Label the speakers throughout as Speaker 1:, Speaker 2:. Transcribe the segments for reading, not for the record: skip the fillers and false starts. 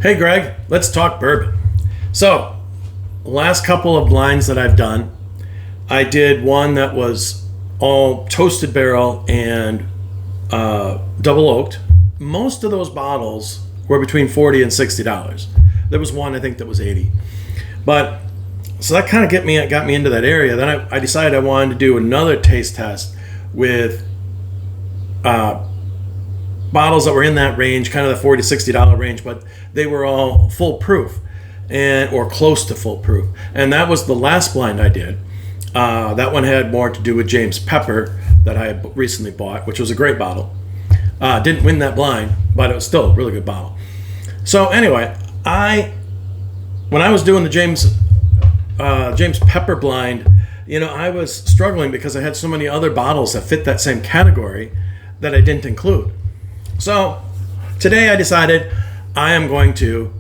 Speaker 1: Hey Greg, let's talk bourbon. So, last couple of blinds that I've done, I did one that was all toasted barrel and double oaked. Most of those bottles were between $40 and $60. There was one I think that was $80. But so that kind of got me into that area. Then I decided I wanted to do another taste test with bottles that were in that range, kind of the $40 to $60 range, but they were all full proof or close to full proof. And that was the last blind I did. That one had more to do with James Pepper that I had recently bought, which was a great bottle. Didn't win that blind, but it was still a really good bottle. So anyway, when I was doing the James Pepper blind, I was struggling because I had so many other bottles that fit that same category that I didn't include. So today I decided I am going to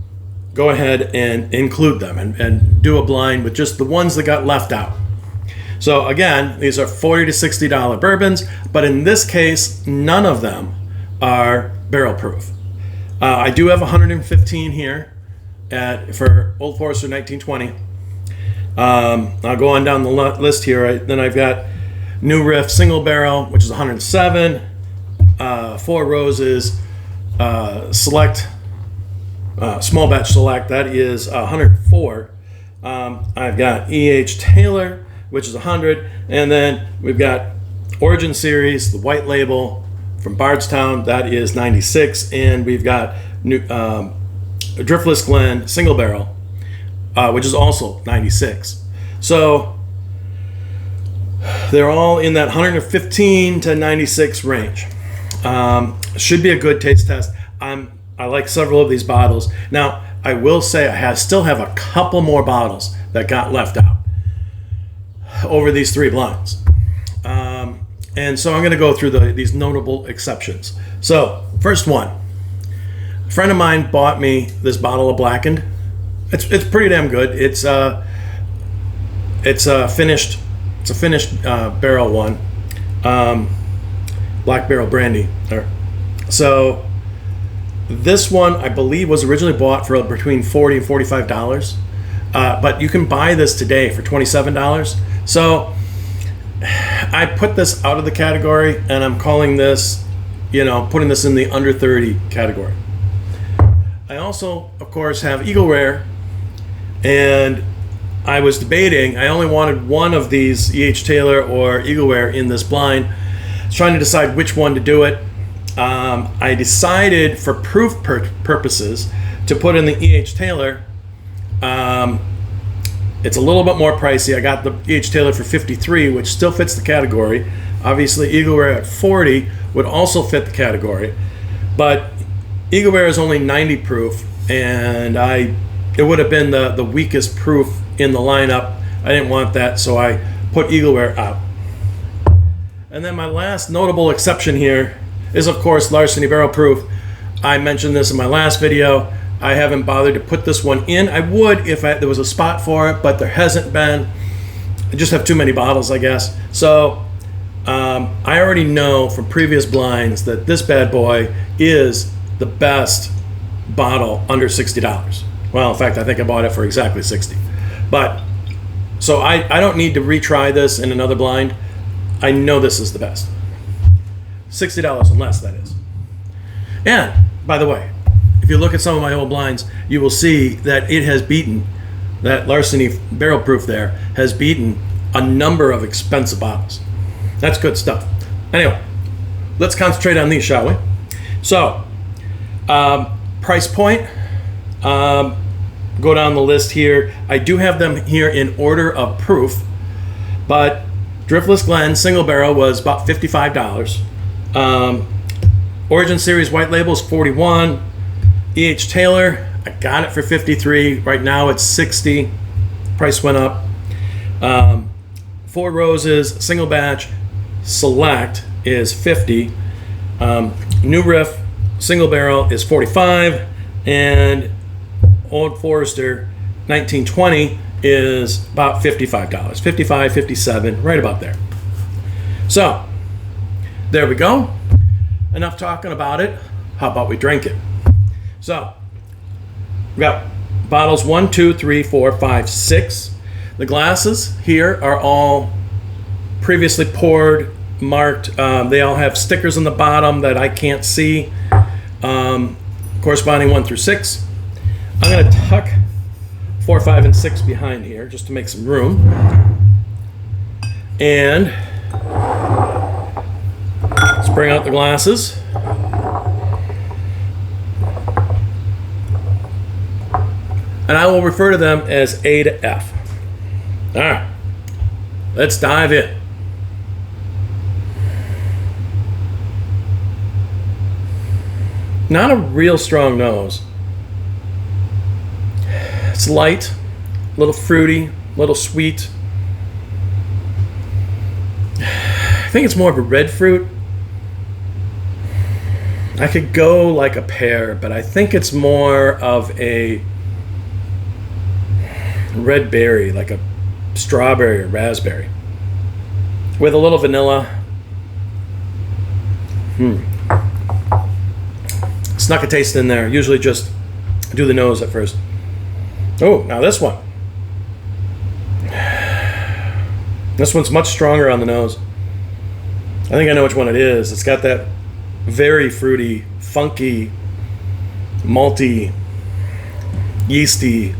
Speaker 1: go ahead and include them and do a blind with just the ones that got left out. So again, these are $40 to $60 bourbons, but in this case, none of them are barrel proof. I do have 115 here for Old Forester 1920. I'll go on down the list here. Then I've got New Riff Single Barrel, which is 107. Four Roses Select, Small Batch Select, that is 104. I've got E.H. Taylor, which is 100. And then we've got Origin Series, the white label from Bardstown, that is 96. And we've got Driftless Glen Single Barrel, which is also 96. So they're all in that 115 to 96 range. Should be a good taste test. I like several of these bottles. Now, I will say I still have a couple more bottles that got left out over these three blinds. And so I'm going to go through these notable exceptions. So, first one. A friend of mine bought me this bottle of Blackened. It's pretty damn good. It's a finished barrel one. Black Barrel Brandy. So this one, I believe, was originally bought for between $40 and $45. But you can buy this today for $27. So I put this out of the category, and I'm calling this, putting this in the under 30 category. I also, of course, have Eagle Rare, and I was debating. I only wanted one of these, E.H. Taylor or Eagle Rare, in this blind. I was trying to decide which one to do it. I decided for proof purposes to put in the E.H. Taylor. It's a little bit more pricey. I got the E.H. Taylor for $53, which still fits the category. Obviously, Eagle Rare at $40 would also fit the category. But Eagle Rare is only 90 proof, and it would have been the weakest proof in the lineup. I didn't want that, so I put Eagle Rare out. And then my last notable exception here is, of course, Larceny Barrel Proof. I mentioned this in my last video. I haven't bothered to put this one in. I would if there was a spot for it, but there hasn't been. I just have too many bottles, I guess. So I already know from previous blinds that this bad boy is the best bottle under $60. Well, in fact, I think I bought it for exactly $60. But so I don't need to retry this in another blind. I know this is the best. $60 and less, that is. And, by the way, if you look at some of my old blinds, you will see that it has beaten, that Larceny Barrel Proof there, has beaten a number of expensive bottles. That's good stuff. Anyway, let's concentrate on these, shall we? So, price point. Go down the list here. I do have them here in order of proof, but Driftless Glen Single Barrel was about $55. Origin Series White Label is $41. E.H. Taylor, I got it for $53. Right now it's $60. Price went up. Four Roses Single Batch Select is $50. New Riff Single Barrel is $45. And Old Forester 1920 is about $55. $55, $57, right about there. So, there we go. Enough talking about it. How about we drink it? So, We got bottles 1, 2, 3, 4, 5, 6. The glasses here are all previously poured, marked. They all have stickers on the bottom that I can't see, corresponding 1 through 6. I'm going to tuck 4, 5, and 6 behind here just to make some room. And let's bring out the glasses. And I will refer to them as A to F. All right, let's dive in. Not a real strong nose. It's light, a little fruity, a little sweet. I think it's more of a red fruit. I could go like a pear, but I think it's more of a red berry, like a strawberry or raspberry, with a little vanilla. Snuck a taste in there. Usually just do the nose at first. Oh, now this one. This one's much stronger on the nose. I think I know which one it is. It's got that very fruity, funky, malty, yeasty.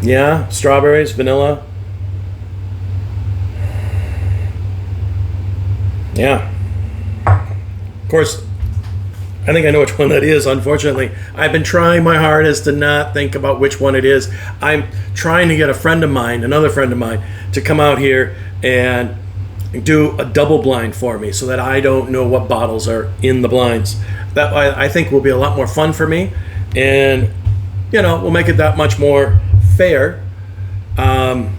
Speaker 1: Yeah, strawberries, vanilla. Yeah. Of course, I think I know which one that is, unfortunately. I've been trying my hardest to not think about which one it is. I'm trying to get a friend of mine, another friend of mine, to come out here and do a double blind for me so that I don't know what bottles are in the blinds. That I think will be a lot more fun for me, and you know, we'll make it that much more fair. Not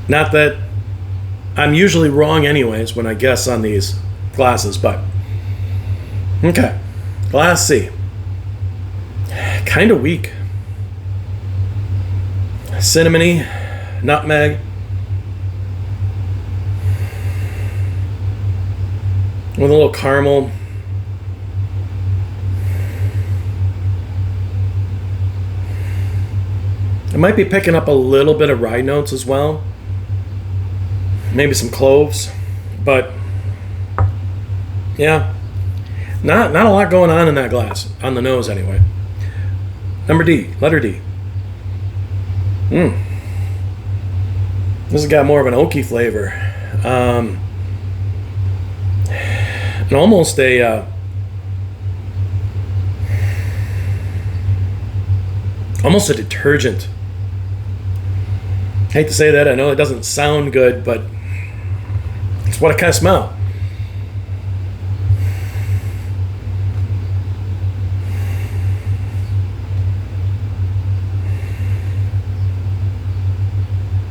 Speaker 1: that I'm usually wrong anyways when I guess on these glasses, but okay. Glass C. Kind of weak. Cinnamony, nutmeg. With a little caramel. I might be picking up a little bit of rye notes as well. Maybe some cloves, but yeah, not a lot going on in that glass, on the nose anyway. Number D, letter D. This has got more of an oaky flavor, and almost a detergent. I hate to say that. I know it doesn't sound good, but it's what I kind of smell.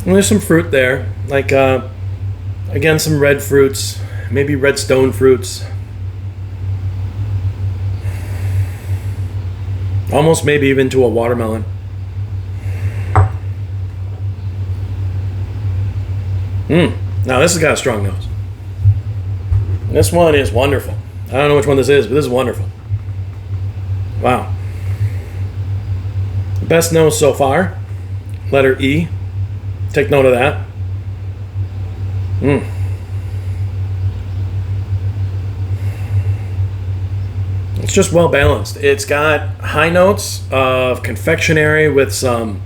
Speaker 1: And there's some fruit there, like again, some red fruits, maybe red stone fruits. Almost maybe even to a watermelon. Now this has got a strong nose. This one is wonderful. I don't know which one this is, but this is wonderful. Wow. Best nose so far. Letter E. Take note of that. It's just well balanced. It's got high notes of confectionery with a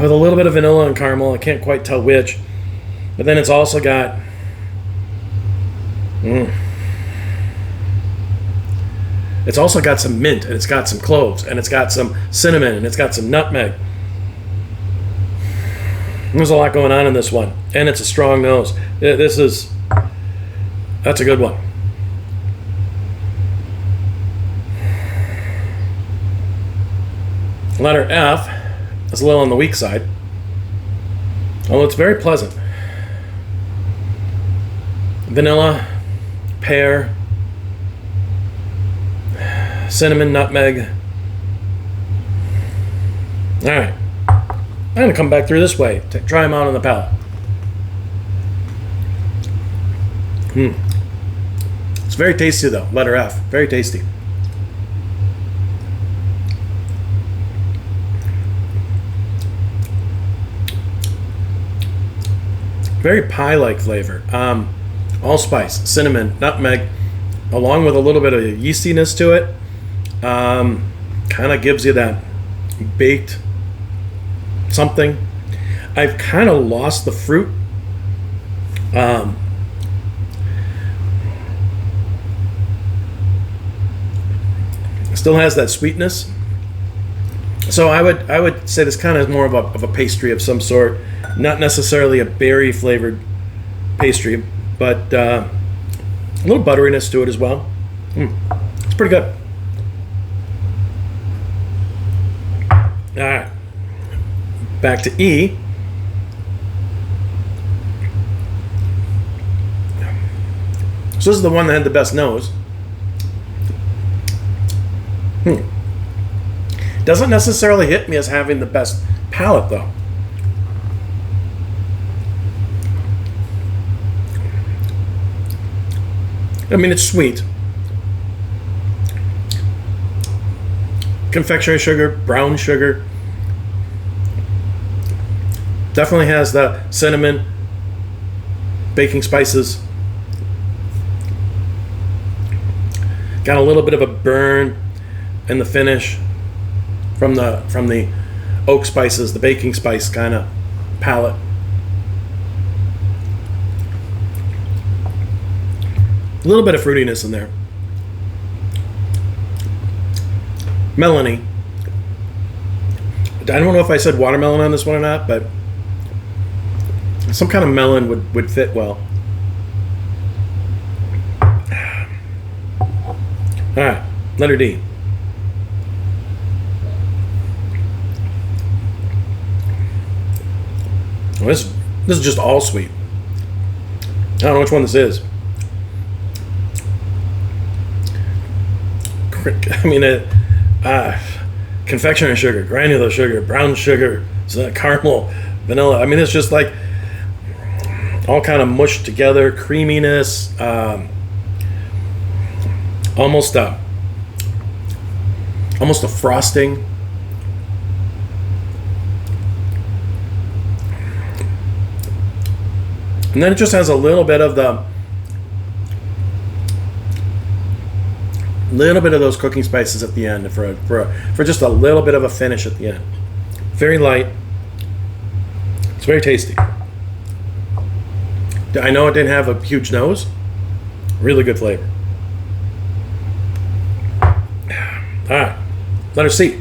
Speaker 1: little bit of vanilla and caramel. I can't quite tell which. But then it's also got it's also got some mint, and it's got some cloves, and it's got some cinnamon, and it's got some nutmeg. There's a lot going on in this one, and it's a strong nose. That's a good one. Letter F is a little on the weak side, although it's very pleasant. Vanilla, pear, cinnamon, nutmeg. All right, I'm gonna come back through this way to try them out on the palate. It's very tasty though. Letter F. Very tasty. Very pie-like flavor. Allspice, cinnamon, nutmeg, along with a little bit of yeastiness to it. Kind of gives you that baked something. I've kind of lost the fruit. Still has that sweetness. So I would say this kind of is more of a pastry of some sort, not necessarily a berry flavored pastry, but a little butteriness to it as well. It's pretty good. All right, back to E. So this is the one that had the best nose. Doesn't necessarily hit me as having the best palate though. I mean, it's sweet. Confectionery sugar, brown sugar. Definitely has the cinnamon, baking spices. Got a little bit of a burn in the finish from the oak spices, the baking spice kind of palette. A little bit of fruitiness in there. Melony. I don't know if I said watermelon on this one or not, but some kind of melon would fit well. All right, letter D. Well, this is just all sweet. I don't know which one this is. I mean, confectionery sugar, granular sugar, brown sugar, caramel, vanilla. I mean, it's just like all kind of mushed together, creaminess, almost a frosting. And then it just has a little bit of those cooking spices at the end for just a little bit of a finish at the end. Very light. It's very tasty. I know it didn't have a huge nose. Really good flavor. All right, letter C.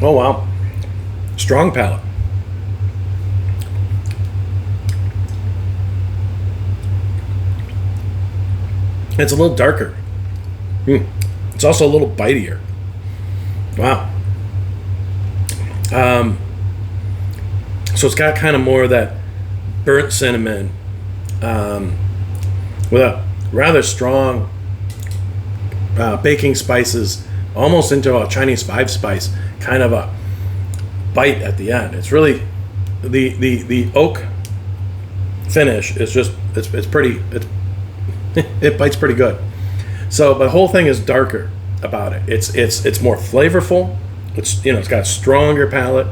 Speaker 1: Oh wow, strong palate. It's a little darker. It's also a little bitier. Wow. So it's got kind of more of that burnt cinnamon with a rather strong baking spices, almost into a Chinese 5-spice kind of a bite at the end. It's really the oak finish is just it's pretty it bites pretty good. So the whole thing is darker about it. It's more flavorful. It's got a stronger palate.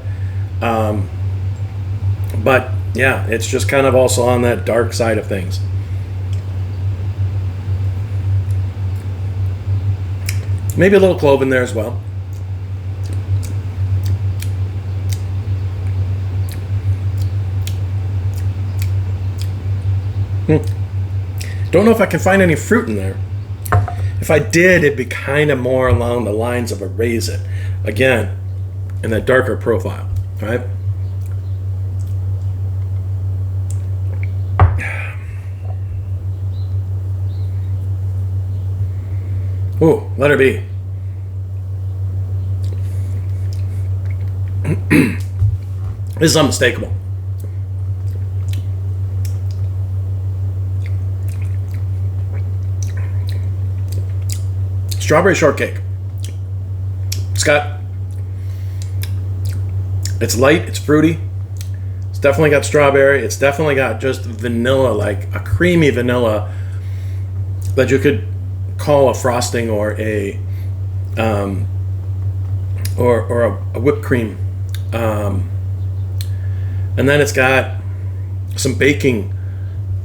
Speaker 1: But yeah, it's just kind of also on that dark side of things. Maybe a little clove in there as well. Don't know if I can find any fruit in there. If I did, it'd be kind of more along the lines of a raisin. Again, in that darker profile, right? Ooh, letter B. This is unmistakable. strawberry shortcake. It's light, it's fruity. It's definitely got strawberry. It's definitely got just vanilla, like a creamy vanilla that you could call a frosting or a whipped cream. And then it's got some baking,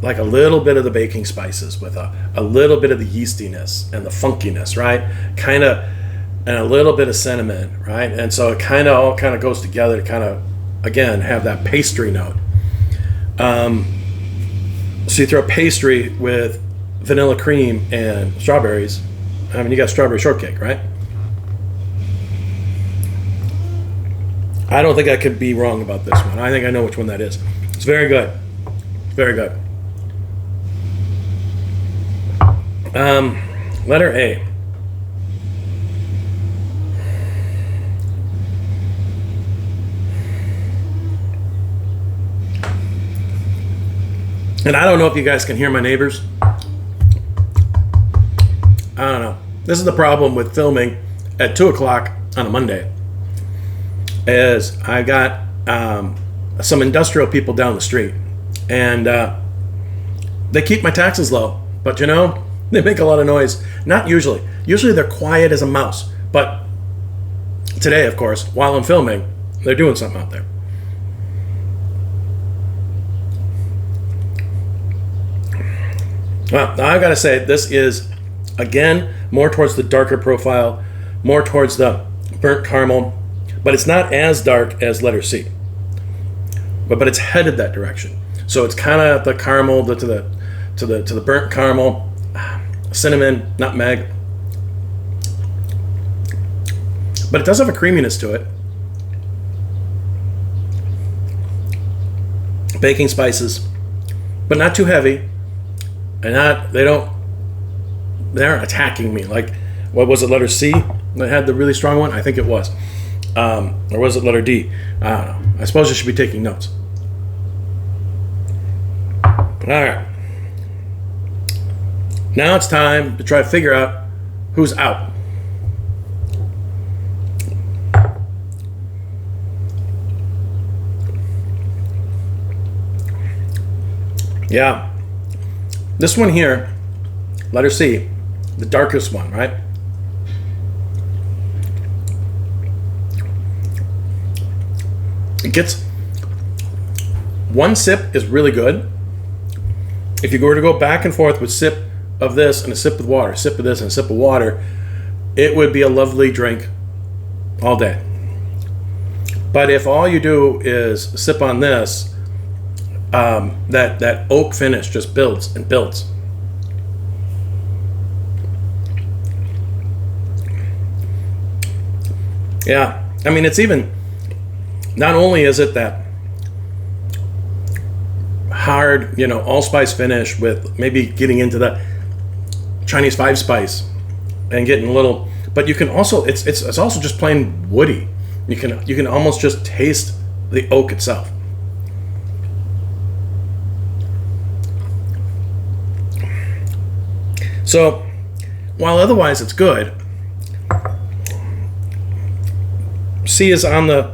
Speaker 1: like a little bit of the baking spices with a little bit of the yeastiness and the funkiness, right? Kind of, and a little bit of cinnamon, right? And so it kind of all kind of goes together to kind of, again, have that pastry note. So you throw pastry with vanilla cream and strawberries. I mean, you got strawberry shortcake, right? I don't think I could be wrong about this one. I think I know which one that is. It's very good. Very good. Letter A. And I don't know if you guys can hear my neighbors. I don't know. This is the problem with filming at 2 o'clock on a Monday. Is I got some industrial people down the street. And they keep my taxes low. But you know, they make a lot of noise. Not usually. Usually they're quiet as a mouse. But today, of course, while I'm filming, they're doing something out there. Well, I've got to say, this is, again, more towards the darker profile, more towards the burnt caramel, but it's not as dark as letter C. But it's headed that direction. So it's kind of the caramel to the burnt caramel, cinnamon, nutmeg. But it does have a creaminess to it. Baking spices, but not too heavy. And they aren't attacking me. Like, what was it, letter C that had the really strong one? I think it was. Or was it letter D? I don't know. I suppose I should be taking notes. All right. Now it's time to try to figure out who's out. Yeah. This one here, letter C, the darkest one, right? It gets, one sip is really good. If you were to go back and forth with sip of this and a sip of water, sip of this and a sip of water, it would be a lovely drink all day. But if all you do is sip on this, that oak finish just builds and builds. Yeah, I mean, it's even, not only is it that hard, allspice finish with maybe getting into the Chinese 5-spice and getting a little, but you can also, it's also just plain woody. You can almost just taste the oak itself. So, while otherwise it's good, C is on the,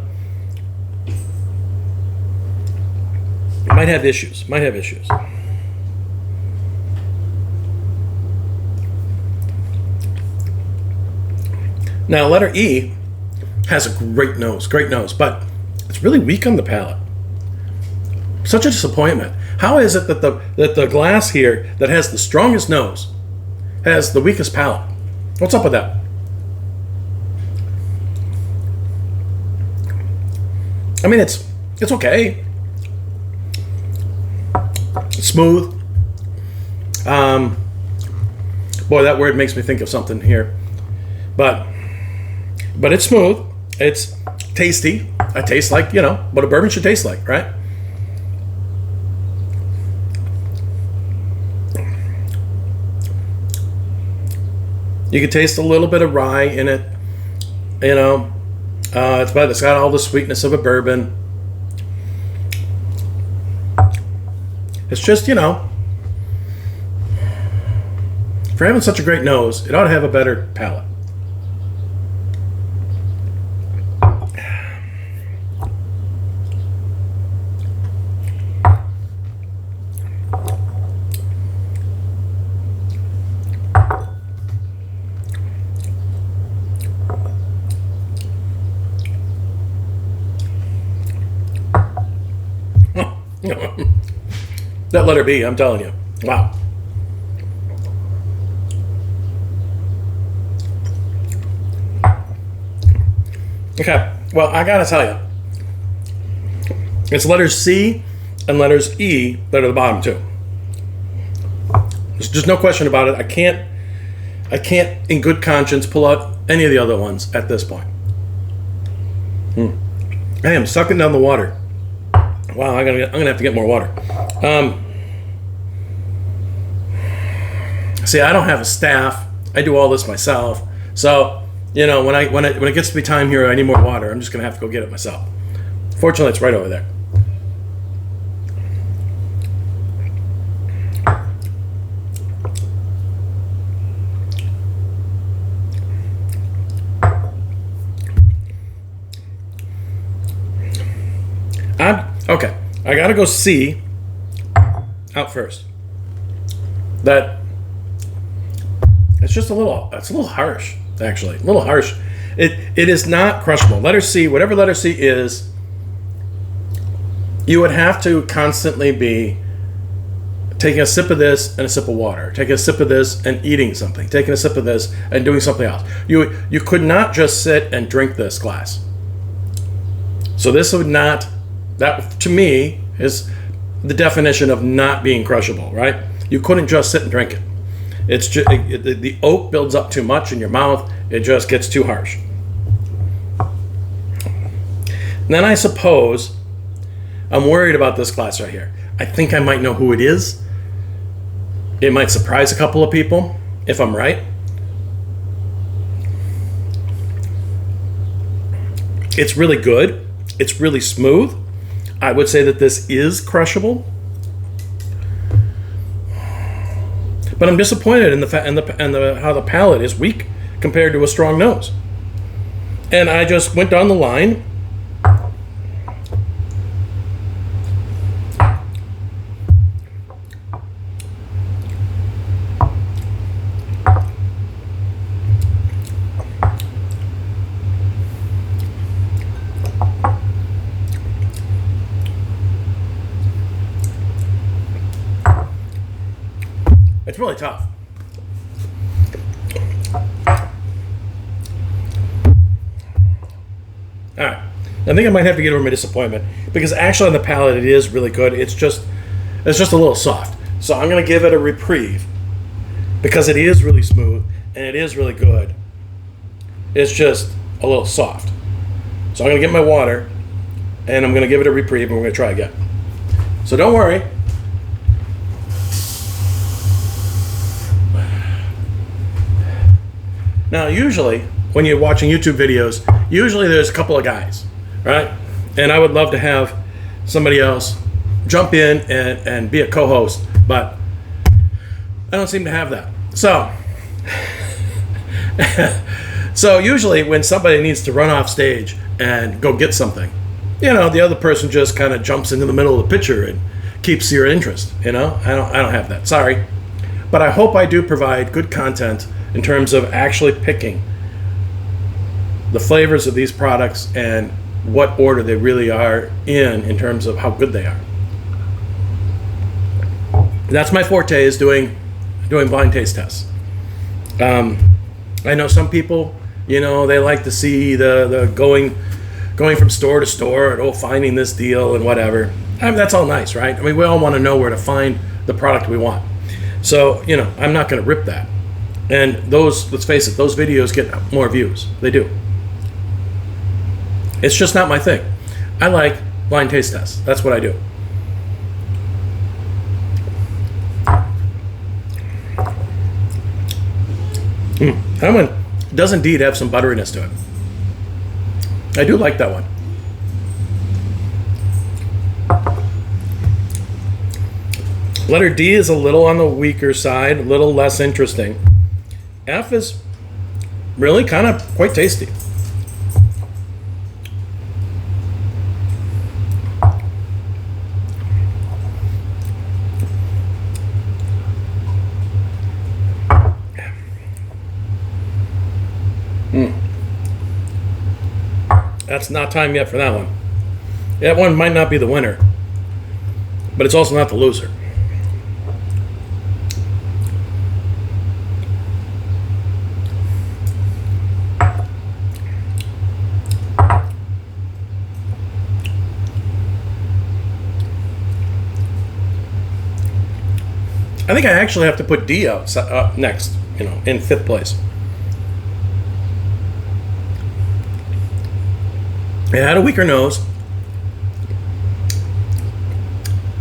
Speaker 1: might have issues. Now, letter E has a great nose, but it's really weak on the palate. Such a disappointment. How is it that the glass here that has the strongest nose has the weakest palate? What's up with that? I mean, it's okay. It's smooth. Boy, that word makes me think of something here. But it's smooth. It's tasty. It tastes like, what a bourbon should taste like, right? You can taste a little bit of rye in it. It's got all the sweetness of a bourbon. It's just, For having such a great nose, it ought to have a better palate. That letter B, I'm telling you. Wow. Okay, well, I gotta tell you, it's letters C and letters E that are the bottom two. There's just no question about it. I can't, in good conscience, pull out any of the other ones at this point. I am sucking down the water. Wow, I'm gonna have to get more water. See, I don't have a staff. I do all this myself. So, you know, when it gets to be time here, I need more water. I'm just gonna have to go get it myself. Fortunately, it's right over there. Okay, I gotta go C out first. It's just a little harsh, actually. A little harsh. It is not crushable. Letter C, whatever letter C is, you would have to constantly be taking a sip of this and a sip of water, taking a sip of this and eating something, taking a sip of this and doing something else. You could not just sit and drink this glass. So this would not, that to me is the definition of not being crushable, right? You couldn't just sit and drink it. It's just the oak builds up too much in your mouth. It just gets too harsh. And then I suppose I'm worried about this glass right here. I think I might know who it is. It might surprise a couple of people if I'm right. It's really good. It's really smooth. I would say that this is crushable. But I'm disappointed in how the palate is weak compared to a strong nose. And I just went down the line. It's really tough. All right. I think I might have to get over my disappointment because actually on the palate it is really good. It's just a little soft. So I'm going to give it a reprieve because it is really smooth and it is really good. It's just a little soft. So I'm going to get my water and I'm going to give it a reprieve and we're going to try again. So don't worry. Now, usually, when you're watching YouTube videos, usually there's a couple of guys, right? And I would love to have somebody else jump in and be a co-host, but I don't seem to have that. So usually when somebody needs to run off stage and go get something, you know, the other person just kind of jumps into the middle of the picture and keeps your interest, you know? I don't have that, sorry. But I hope I do provide good content in terms of actually picking the flavors of these products and what order they really are in terms of how good they are. That's my forte, is doing blind taste tests. I know some people, you know, they like to see the going from store to store and finding this deal and whatever. I mean, that's all nice, right? I mean, we all want to know where to find the product we want. So, you know, I'm not going to rip that. And those, let's face it, those videos get more views. They do. It's just not my thing. I like blind taste tests. That's what I do. That one does indeed have some butteriness to it. I do like that one. Letter D is a little on the weaker side, a little less interesting. F is really kind of quite tasty. That's not time yet for that one. That one might not be the winner, but it's also not the loser. I think I actually have to put D up next, in 5th place. It had a weaker nose,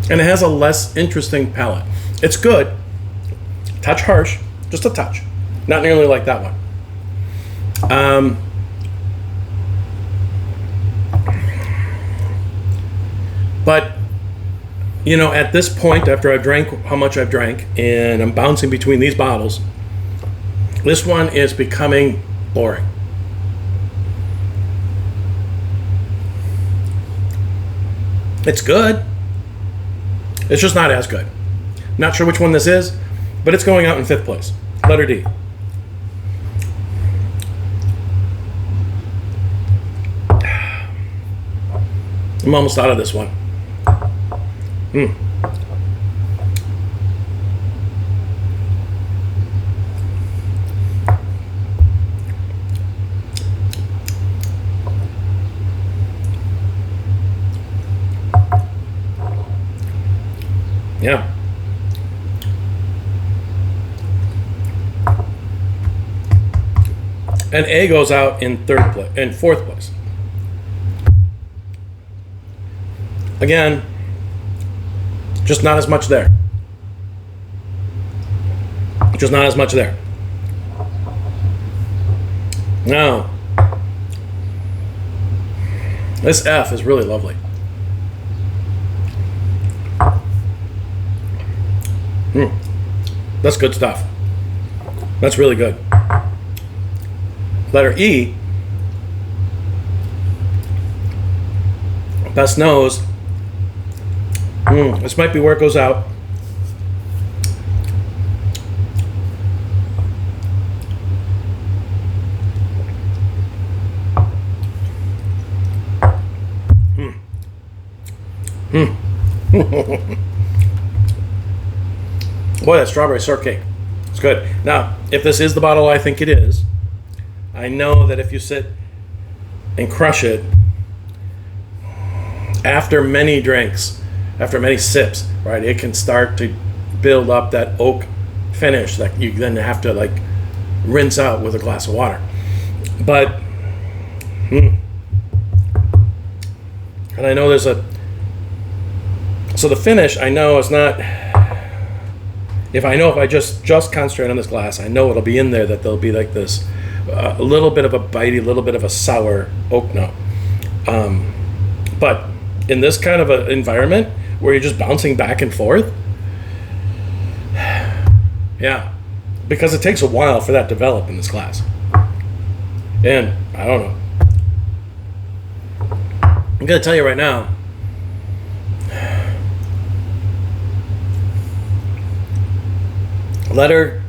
Speaker 1: and it has a less interesting palate. It's good, touch harsh, just a touch, not nearly like that one. But at this point, after I've drank how much I've drank, and I'm bouncing between these bottles, this one is becoming boring. It's good. It's just not as good. Not sure which one this is, but it's going out in 5th place. Letter D. I'm almost out of this one. Yeah. And A goes out in 4th place. Again, just not as much there. Just not as much there. Now, this F is really lovely. That's good stuff. That's really good. Letter E, best nose. This might be where it goes out. Boy, that strawberry shortcake. It's good. Now, if this is the bottle I think it is, I know that if you sit and crush it after many drinks, after many sips, right, it can start to build up that oak finish that you then have to rinse out with a glass of water. But and I know there's so the finish I know is not, if I just concentrate on this glass, I know it'll be in there, that there'll be like this a little bit of a bitey, a little bit of a sour oak note. But in this kind of an environment where you're just bouncing back and forth, yeah, because it takes a while for that to develop in this glass. And I don't know. I'm going to tell you right now, letter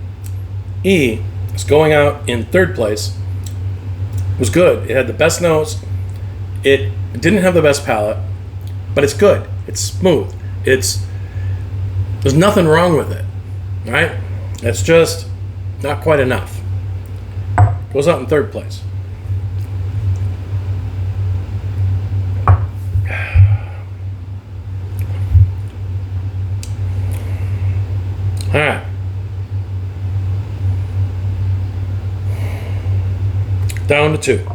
Speaker 1: E is going out in 3rd place. It was good. It had the best nose. It didn't have the best palate, but it's good. It's smooth. There's nothing wrong with it, right? It's just not quite enough. Goes out in 3rd place. All right. Down to 2.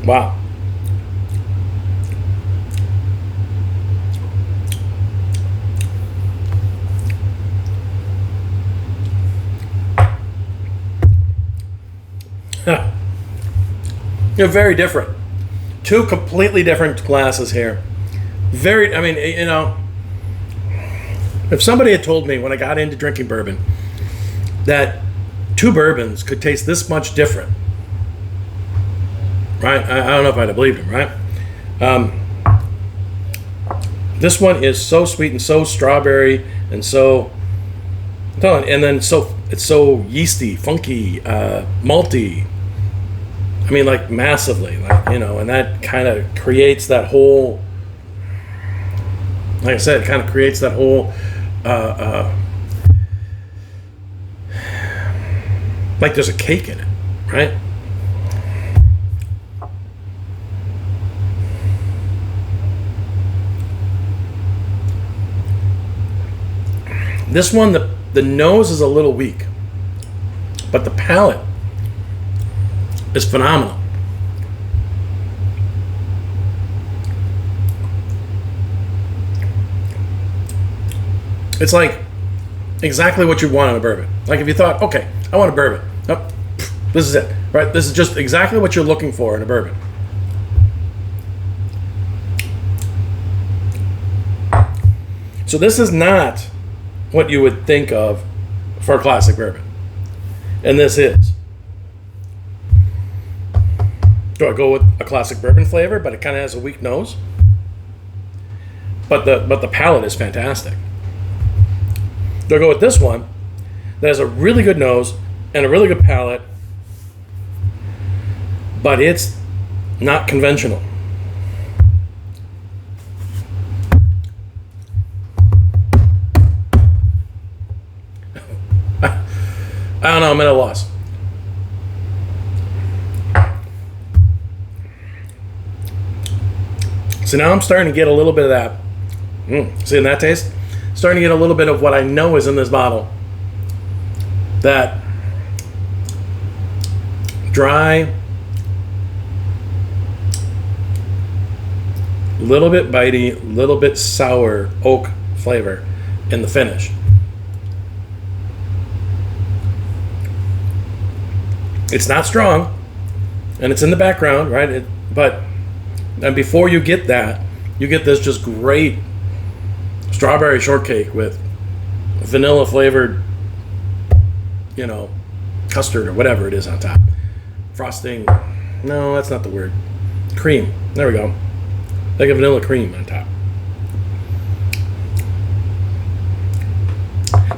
Speaker 1: Wow. They're very different. Two completely different glasses here. Very, I mean, you know, if somebody had told me when I got into drinking bourbon that two bourbons could taste this much different, right? I don't know if I'd have believed him, right? This one is so sweet and so strawberry and so, and then it's so yeasty, funky, malty. I mean, like massively, like, you know, and that kind of creates that whole, like I said, it kind of creates that whole, like there's a cake in it, right? This one, the nose is a little weak, but the palate is phenomenal. It's like exactly what you want in a bourbon. Like if you thought, okay, I want a bourbon. Oh, this is it, right? This is just exactly what you're looking for in a bourbon. So this is not what you would think of for a classic bourbon. And this is. Do I go with a classic bourbon flavor, but it kind of has a weak nose? But the palate is fantastic. Do I go with this one that has a really good nose and a really good palate, but it's not conventional? I don't know, I'm at a loss. So now I'm starting to get a little bit of that. See that taste? Starting to get a little bit of what I know is in this bottle. That dry, little bit bitey, little bit sour oak flavor in the finish. It's not strong, and it's in the background, right? And before you get that, you get this just great strawberry shortcake with vanilla flavored, you know, custard or whatever it is on top. Frosting. No, that's not the word. Cream. There we go. Like a vanilla cream on top.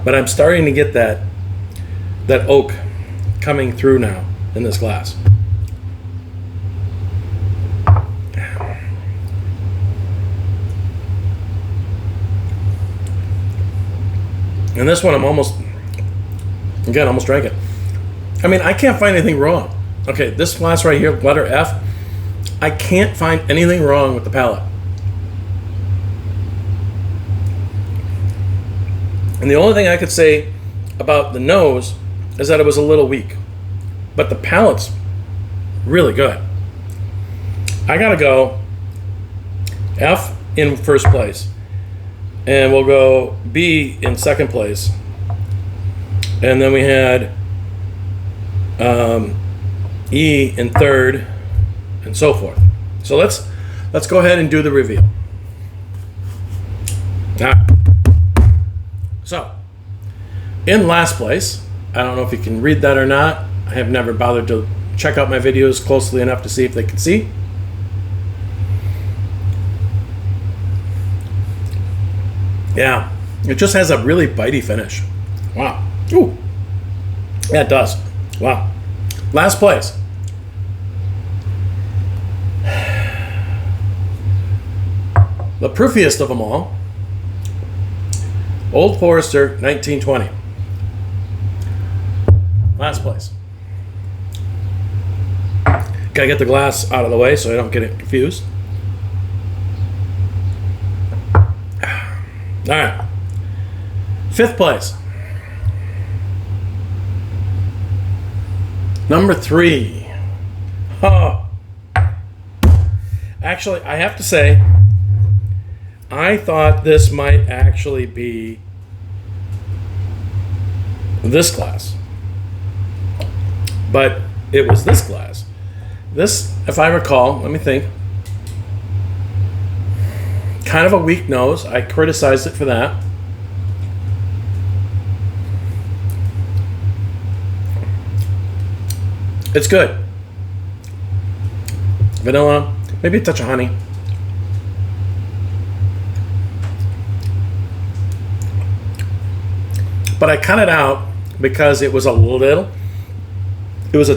Speaker 1: But I'm starting to get that oak coming through now in this glass. And this one I'm almost drank it. I mean, I can't find anything wrong. Okay, this glass right here, letter F, I can't find anything wrong with the palate. And the only thing I could say about the nose is that it was a little weak. But the palate's really good. I gotta go F in first place. And we'll go B in second place. And then we had E in third, and so forth. So let's go ahead and do the reveal. So, in last place, I don't know if you can read that or not. I have never bothered to check out my videos closely enough to see if they can see. Yeah, it just has a really bitey finish. Wow. Ooh. Yeah, it does. Wow. Last place. The proofiest of them all. Old Forester 1920. Last place. Gotta get the glass out of the way so I don't get it confused. All right. Fifth place. Number 3. Oh. Actually, I have to say, I thought this might actually be this glass. But it was this glass. This, if I recall, let me think. Kind of a weak nose. I criticized it for that. It's good. Vanilla, maybe a touch of honey. But I cut it out because it was a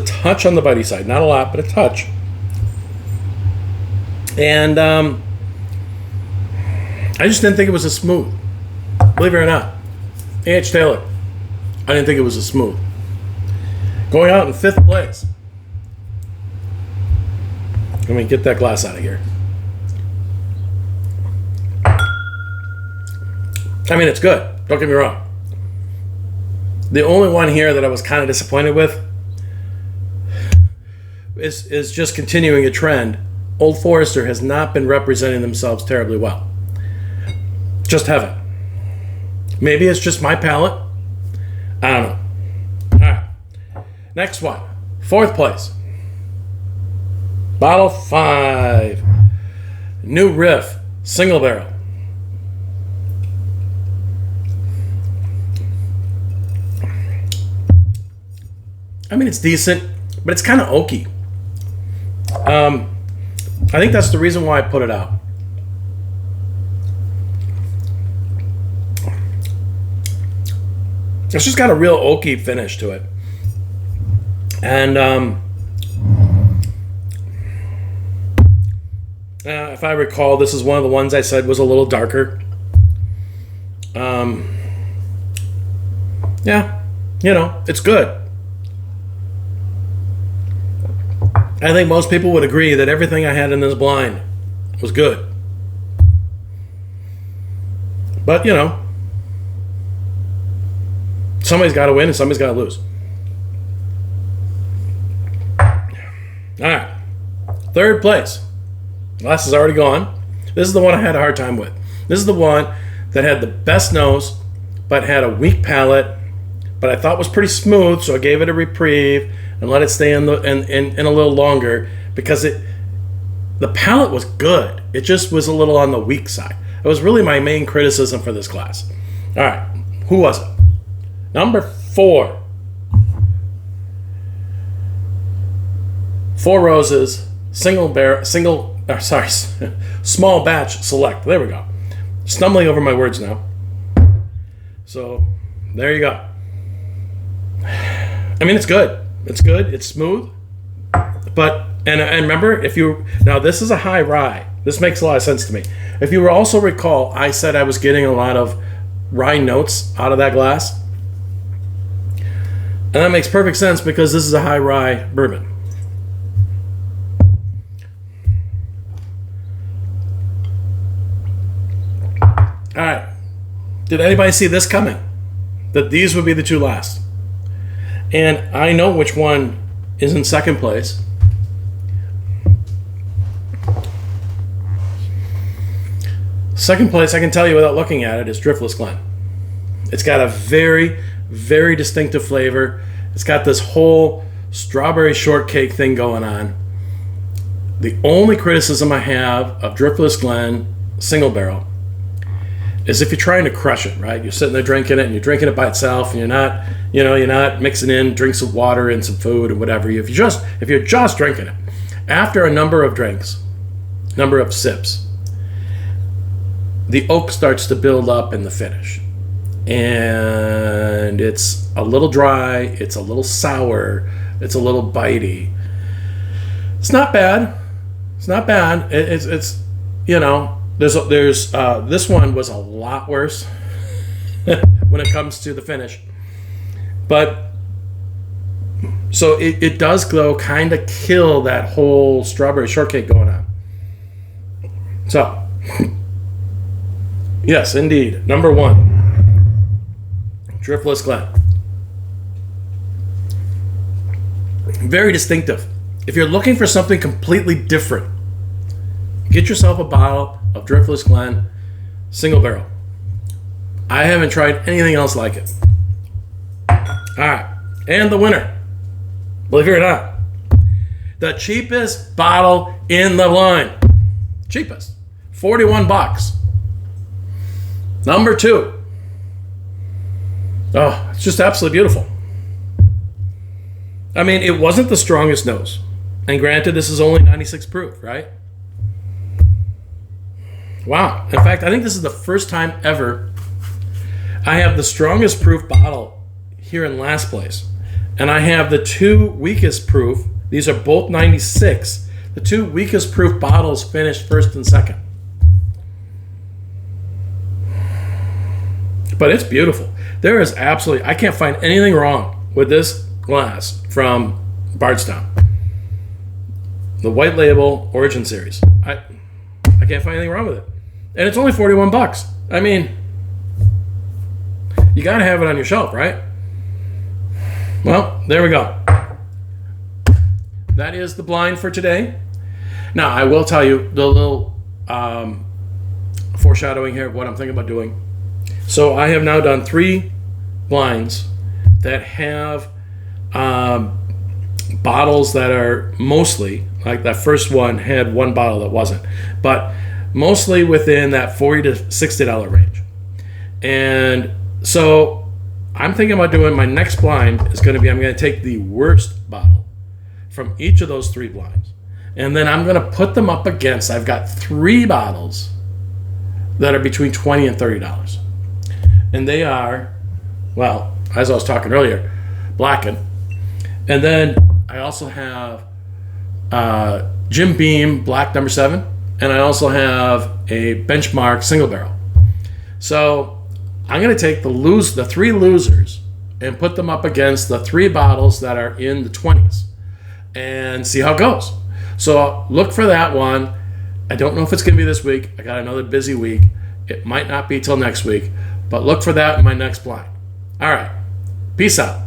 Speaker 1: touch on the bitey side. Not a lot, but a touch. And I just didn't think it was as smooth. Believe it or not. A.H. Taylor. I didn't think it was as smooth. Going out in 5th place. Let me get that glass out of here. I mean, it's good. Don't get me wrong. The only one here that I was kind of disappointed with is just continuing a trend. Old Forester has not been representing themselves terribly well. Just haven't. Maybe it's just my palate. I don't know. All right. Next one. 4th place. Bottle 5. New Riff. Single barrel. I mean, it's decent, but it's kind of oaky. I think that's the reason why I put it out. It's just got a real oaky finish to it. And if I recall, this is one of the ones I said was a little darker. Yeah, you know, it's good. I think most people would agree that everything I had in this blind was good. But, you know, somebody's got to win and somebody's got to lose. All right. 3rd place. Glass is already gone. This is the one I had a hard time with. This is the one that had the best nose, but had a weak palate, but I thought was pretty smooth, so I gave it a reprieve and let it stay in a little longer because the palate was good. It just was a little on the weak side. It was really my main criticism for this glass. All right, who was it? Number 4. 4 Roses, small batch select. There we go. Stumbling over my words now. So there you go. I mean, it's good. It's good. It's smooth. But and remember, now this is a high rye. This makes a lot of sense to me. If you also recall, I said I was getting a lot of rye notes out of that glass. And that makes perfect sense because this is a high rye bourbon. All right. Did anybody see this coming? That these would be the 2 last. And I know which one is in 2nd place. Second place, I can tell you without looking at it, is Driftless Glen. It's got a very, very distinctive flavor. It's got this whole strawberry shortcake thing going on. The only criticism I have of Driftless Glen single barrel is if you're trying to crush it, right? You're sitting there drinking it and you're drinking it by itself and you're not mixing in drinks of water and some food and whatever. If you're just drinking it, after a number of sips, the oak starts to build up in the finish. And it's a little dry, it's a little sour, it's a little bitey. It's not bad. It's not bad. It's you know, there's this one was a lot worse when it comes to the finish. But so it does though kind of kill that whole strawberry shortcake going on. So yes, indeed. Number 1, Driftless Glen. Very distinctive. If you're looking for something completely different, get yourself a bottle of Driftless Glen single barrel. I haven't tried anything else like it. All right, and the winner, believe it or not, the cheapest bottle in the line. Cheapest, $41. Number 2. Oh, it's just absolutely beautiful. I mean, it wasn't the strongest nose. And granted, this is only 96 proof, right? Wow. In fact, I think this is the first time ever I have the strongest proof bottle here in last place. And I have the 2 weakest proof. These are both 96. The 2 weakest proof bottles finished first and second. But it's beautiful. There is absolutely, I can't find anything wrong with this glass from Bardstown. The white label Origin Series. I can't find anything wrong with it. And it's only $41. I mean, you gotta have it on your shelf, right? Well, there we go. That is the blind for today. Now, I will tell you the little foreshadowing here of what I'm thinking about doing. So I have now done 3 blinds that have bottles that are mostly, like that first one had 1 bottle that wasn't, but mostly within that $40 to $60 range. And so I'm thinking about doing my next blind is going to be, I'm going to take the worst bottle from each of those 3 blinds. And then I'm going to put them up against, I've got 3 bottles that are between $20 and $30. And they are, well, as I was talking earlier, Blackened. And then I also have Jim Beam Black No. 7. And I also have a Benchmark single barrel. So I'm going to take the 3 losers and put them up against the 3 bottles that are in the 20s and see how it goes. So look for that one. I don't know if it's going to be this week. I got another busy week. It might not be till next week, but look for that in my next blind. All right. Peace out.